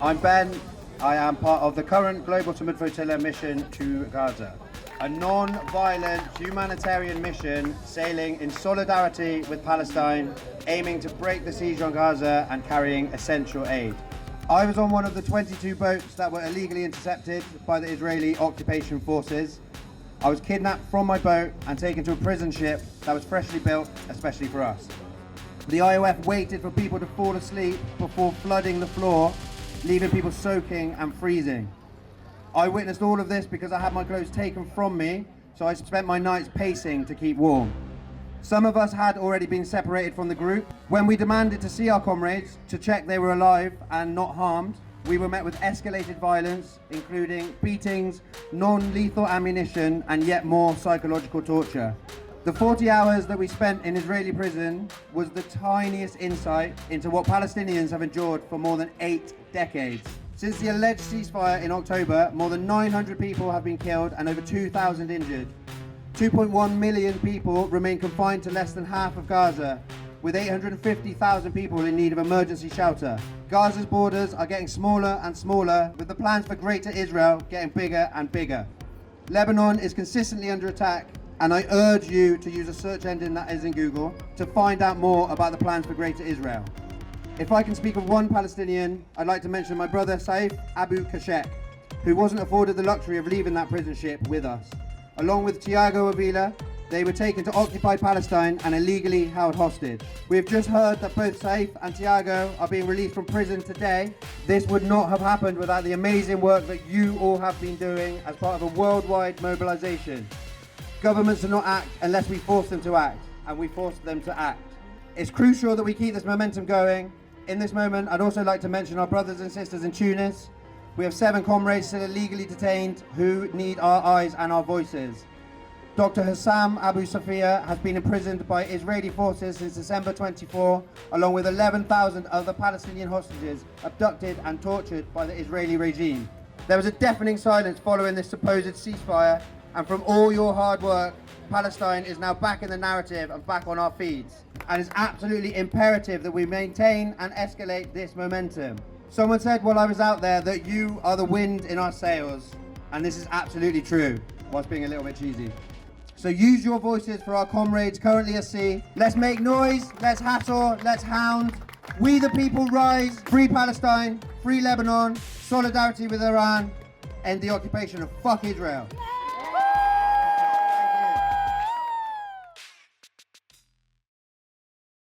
I'm Ben. I am part of the current Global Sumud Flotilla mission to Gaza, a non-violent humanitarian mission sailing in solidarity with Palestine, aiming to break the siege on Gaza and carrying essential aid. I was on one of the 22 boats that were illegally intercepted by the Israeli occupation forces. I was kidnapped from my boat and taken to a prison ship that was freshly built, especially for us. The IOF waited for people to fall asleep before flooding the floor, leaving people soaking and freezing. I witnessed all of this because I had my clothes taken from me, so I spent my nights pacing to keep warm. Some of us had already been separated from the group. When we demanded to see our comrades to check they were alive and not harmed, we were met with escalated violence, including beatings, non-lethal ammunition, and yet more psychological torture. The 40 hours that we spent in Israeli prison was the tiniest insight into what Palestinians have endured for more than 8 decades. Since the alleged ceasefire in October, more than 900 people have been killed and over 2,000 injured. 2.1 million people remain confined to less than half of Gaza, with 850,000 people in need of emergency shelter. Gaza's borders are getting smaller and smaller, with the plans for Greater Israel getting bigger and bigger. Lebanon is consistently under attack, and I urge you to use a search engine that is in Google to find out more about the plans for Greater Israel. If I can speak of one Palestinian, I'd like to mention my brother Saif Abu Kashek, who wasn't afforded the luxury of leaving that prison ship with us. Along with Tiago Avila, they were taken to occupied Palestine and illegally held hostage. We have just heard that both Saif and Tiago are being released from prison today. This would not have happened without the amazing work that you all have been doing as part of a worldwide mobilization. Governments do not act unless we force them to act, and we force them to act. It's crucial that we keep this momentum going. In this moment, I'd also like to mention our brothers and sisters in Tunis. We have 7 comrades still illegally detained who need our eyes and our voices. Dr. Hassam Abu Safia has been imprisoned by Israeli forces since December 24, along with 11,000 other Palestinian hostages abducted and tortured by the Israeli regime. There was a deafening silence following this supposed ceasefire, and from all your hard work, Palestine is now back in the narrative and back on our feeds. And it's absolutely imperative that we maintain and escalate this momentum. Someone said while I was out there that you are the wind in our sails, and this is absolutely true, whilst being a little bit cheesy. So use your voices for our comrades currently at sea. Let's make noise, let's hassle, let's hound. We the people rise, free Palestine, free Lebanon, solidarity with Iran, end the occupation of fuck Israel.